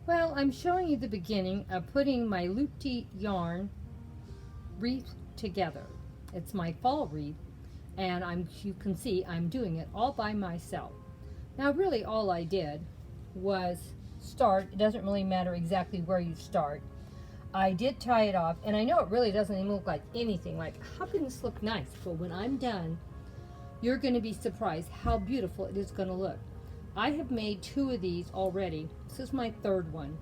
Well, I'm showing you the beginning of putting my Loopity yarn wreath together. It's my fall wreath, and you can see I'm doing it all by myself. Now really all I did was start. It doesn't really matter exactly where you start. I did tie it off, and I know it really doesn't even look like anything. Like, how can this look nice? But when I'm done, you're going to be surprised how beautiful it is going to look. I have made 2 of these already. This is my 3rd one.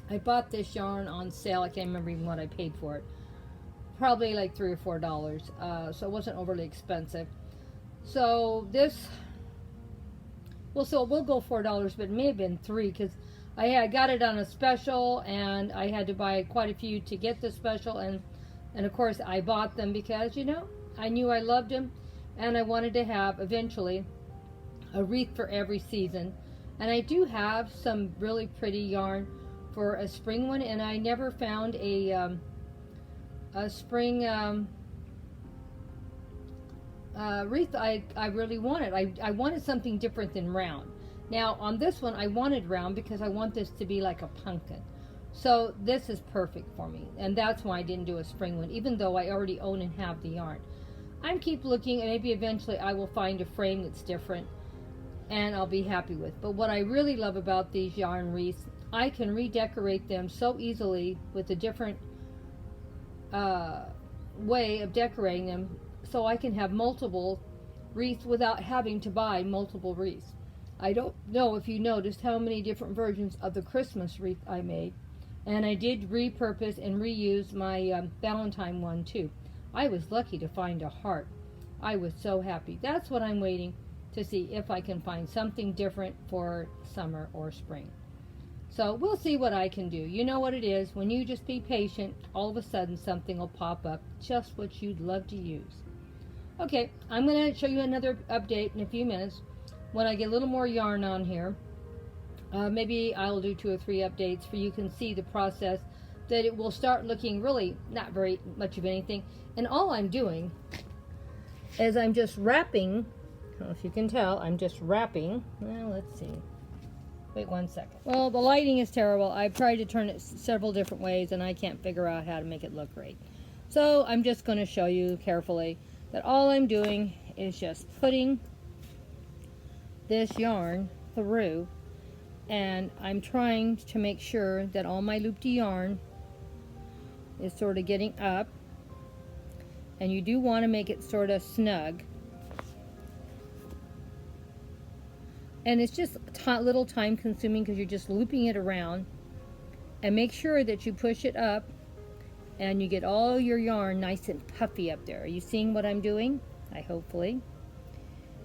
I bought this yarn on sale. I can't remember even what I paid for it. Probably like $3 or $4. So it wasn't overly expensive. So this, well, so it will go $4, but it may have been $3 because I got it on a special, and I had to buy quite a few to get the special, and of course I bought them because, you know, I knew I loved them, and I wanted to have eventually a wreath for every season. And I do have some really pretty yarn for a spring one, and I never found a spring wreath I really wanted. I wanted something different than round. Now on this one I wanted round because I want this to be like a pumpkin. So this is perfect for me, and that's why I didn't do a spring one, even though I already own and have the yarn. I'm keep looking, and maybe eventually I will find a frame that's different and I'll be happy with. But what I really love about these yarn wreaths, I can redecorate them so easily with a different way of decorating them, so I can have multiple wreaths without having to buy multiple wreaths. I don't know if you noticed how many different versions of the Christmas wreath I made, and I did repurpose and reuse my Valentine one too. I was lucky to find a heart. I was so happy. That's what I'm waiting to see, if I can find something different for summer or spring. So we'll see what I can do. You know what it is, when you just be patient, all of a sudden something will pop up, just what you'd love to use. Okay, I'm going to show you another update in a few minutes when I get a little more yarn on here. Maybe I'll do 2 or 3 updates for you can see the process, that it will start looking really not very much of anything. And all I'm doing is I'm just wrapping. I don't know if you can tell, I'm just wrapping. Well, let's see. Wait 1 second. Well, the lighting is terrible. I've tried to turn it several different ways, and I can't figure out how to make it look great. So I'm just going to show you carefully that all I'm doing is just putting this yarn through, and I'm trying to make sure that all my looped yarn is sort of getting up, and you do want to make it sort of snug. And it's just a little time consuming because you're just looping it around. And make sure that you push it up and you get all your yarn nice and puffy up there. Are you seeing what I'm doing? Hopefully.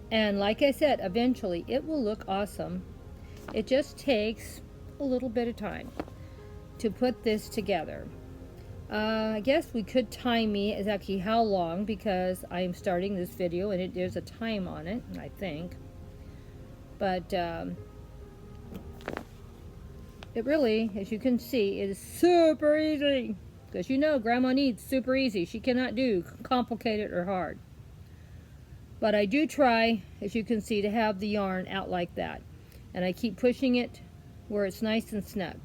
And like I said, eventually it will look awesome. It just takes a little bit of time to put this together. I guess we could time me exactly how long, because I'm starting this video and there's a time on it, I think. But it really, as you can see, it is super easy. Because you know, Grandma needs super easy. She cannot do complicated or hard. But I do try, as you can see, to have the yarn out like that. And I keep pushing it where it's nice and snug.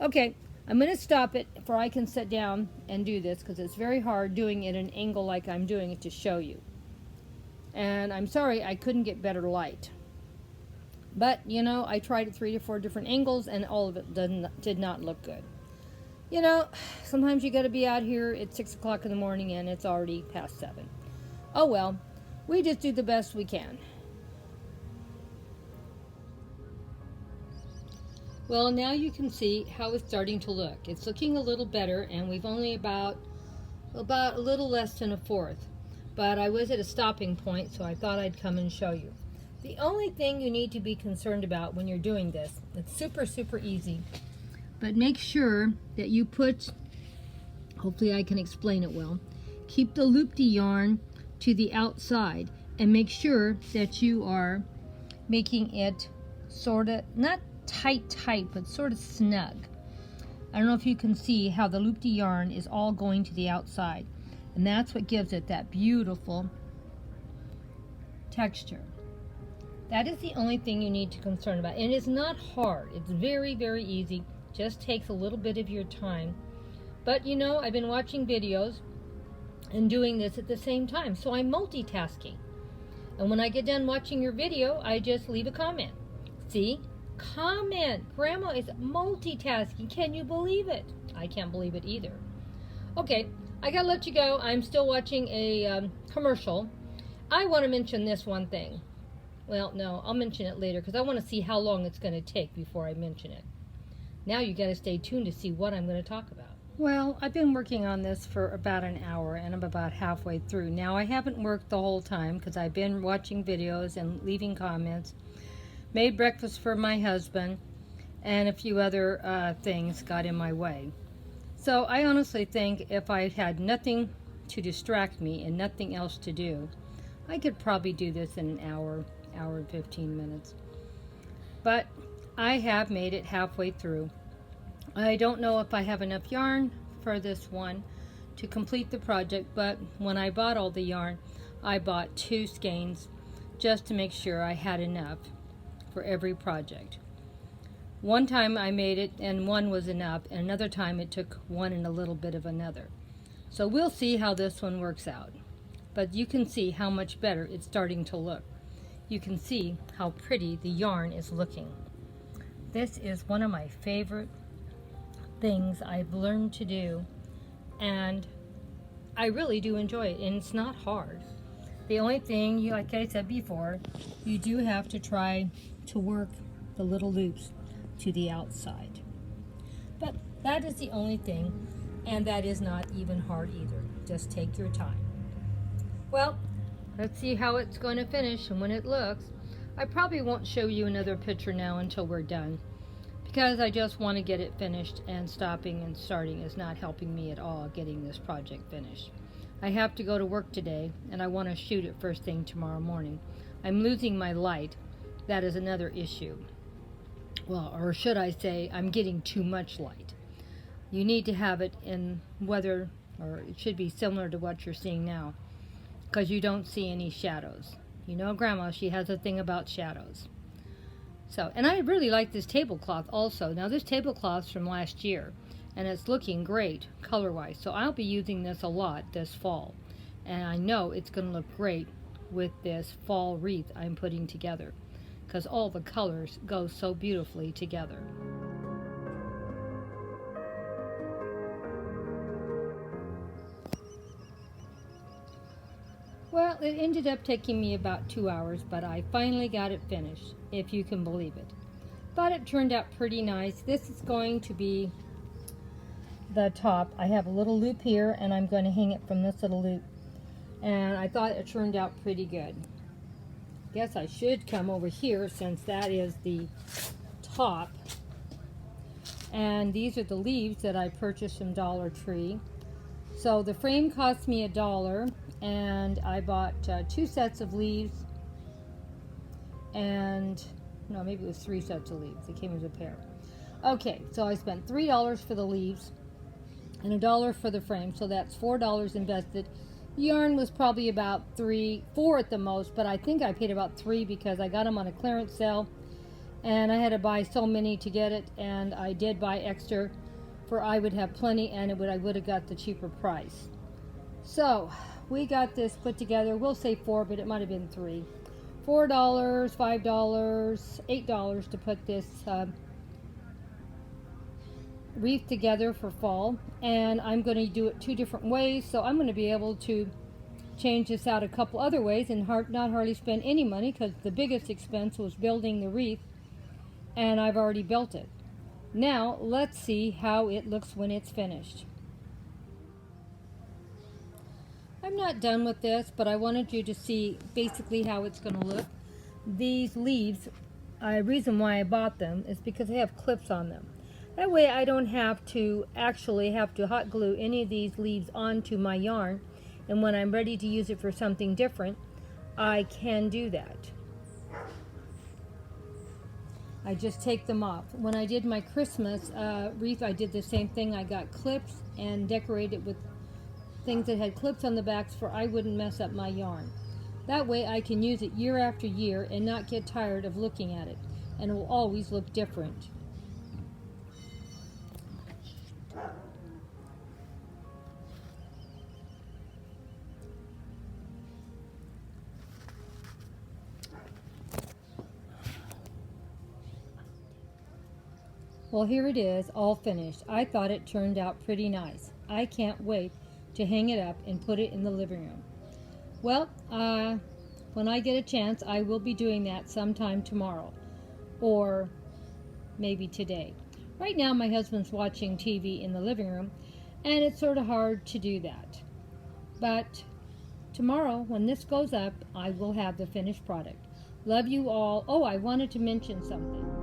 Okay, I'm going to stop it before I can sit down and do this, because it's very hard doing it at an angle like I'm doing it to show you. And I'm sorry I couldn't get better light. But, you know, I tried it 3 to 4 different angles, and all of it did not look good. You know, sometimes you got to be out here at 6 o'clock in the morning, and it's already past 7. Oh well, we just do the best we can. Well, now you can see how it's starting to look. It's looking a little better, and we've only about a little less than a fourth. But I was at a stopping point, so I thought I'd come and show you. The only thing you need to be concerned about when you're doing this, it's super, super easy, but make sure that you put, hopefully I can explain it well, keep the looped yarn to the outside, and make sure that you are making it sort of, not tight, but sort of snug. I don't know if you can see how the looped yarn is all going to the outside, and that's what gives it that beautiful texture. That is the only thing you need to concern about. And it's not hard. It's very, very easy. Just takes a little bit of your time. But you know, I've been watching videos and doing this at the same time. So I'm multitasking. And when I get done watching your video, I just leave a comment. See? Comment. Grandma is multitasking. Can you believe it? I can't believe it either. Okay, I gotta let you go. I'm still watching a commercial. I want to mention this one thing. Well, no, I'll mention it later because I want to see how long it's going to take before I mention it. Now you got to stay tuned to see what I'm going to talk about. Well, I've been working on this for about an hour and I'm about halfway through. Now I haven't worked the whole time because I've been watching videos and leaving comments. Made breakfast for my husband and a few other things got in my way. So I honestly think if I had nothing to distract me and nothing else to do, I could probably do this in an hour and 15 minutes. But I have made it halfway through. I don't know if I have enough yarn for this one to complete the project, but when I bought all the yarn, I bought 2 skeins just to make sure I had enough for every project. One time I made it and one was enough, and another time it took one and a little bit of another. So we'll see how this one works out. But you can see how much better it's starting to look. You can see how pretty the yarn is looking. This is one of my favorite things I've learned to do, and I really do enjoy it, and it's not hard. The only thing, like I said before, you do have to try to work the little loops to the outside. But that is the only thing, and that is not even hard either. Just take your time. Well, let's see how it's going to finish and when it looks. I probably won't show you another picture now until we're done because I just want to get it finished, and stopping and starting is not helping me at all getting this project finished. I have to go to work today and I want to shoot it first thing tomorrow morning. I'm losing my light. That is another issue. Well, or should I say, I'm getting too much light. You need to have it in weather, or it should be similar to what you're seeing now, because you don't see any shadows. You know, Grandma, she has a thing about shadows. So, and I really like this tablecloth also. Now, this tablecloth's from last year, and it's looking great color-wise. So I'll be using this a lot this fall. And I know it's going to look great with this fall wreath I'm putting together, because all the colors go so beautifully together. Well, it ended up taking me about 2 hours, but I finally got it finished, if you can believe it. Thought it turned out pretty nice. This is going to be the top. I have a little loop here, and I'm going to hang it from this little loop. And I thought it turned out pretty good. Guess I should come over here since that is the top. And these are the leaves that I purchased from Dollar Tree. So the frame cost me $1, and I bought 2 sets of leaves, and no, maybe it was 3 sets of leaves. They came as a pair. Okay, so I spent $3 for the leaves and $1 for the frame, so that's $4 invested. Yarn was probably about $4 at the most, but I think I paid about $3 because I got them on a clearance sale, and I had to buy so many to get it, and I did buy extra for I would have plenty, and I would have got the cheaper price. So we got this put together. We'll say 4, but it might have been 3. $4, $5, $8 to put this wreath together for fall, and I'm going to do it 2 different ways, so I'm going to be able to change this out a couple other ways and not hardly spend any money, because the biggest expense was building the wreath, and I've already built it. Now let's see how it looks when it's finished. I'm not done with this, but I wanted you to see basically how it's going to look. These leaves, the reason why I bought them is because they have clips on them. That way I don't have to hot glue any of these leaves onto my yarn, and when I'm ready to use it for something different, I can do that. I just take them off. When I did my Christmas wreath, I did the same thing. I got clips and decorated with things that had clips on the backs for I wouldn't mess up my yarn. That way I can use it year after year and not get tired of looking at it, and it will always look different. Well, here it is, all finished. I thought it turned out pretty nice. I can't wait to hang it up and put it in the living room. Well, when I get a chance, I will be doing that sometime tomorrow, or maybe today. Right now, my husband's watching TV in the living room, and it's sort of hard to do that. But tomorrow, when this goes up, I will have the finished product. Love you all. Oh, I wanted to mention something.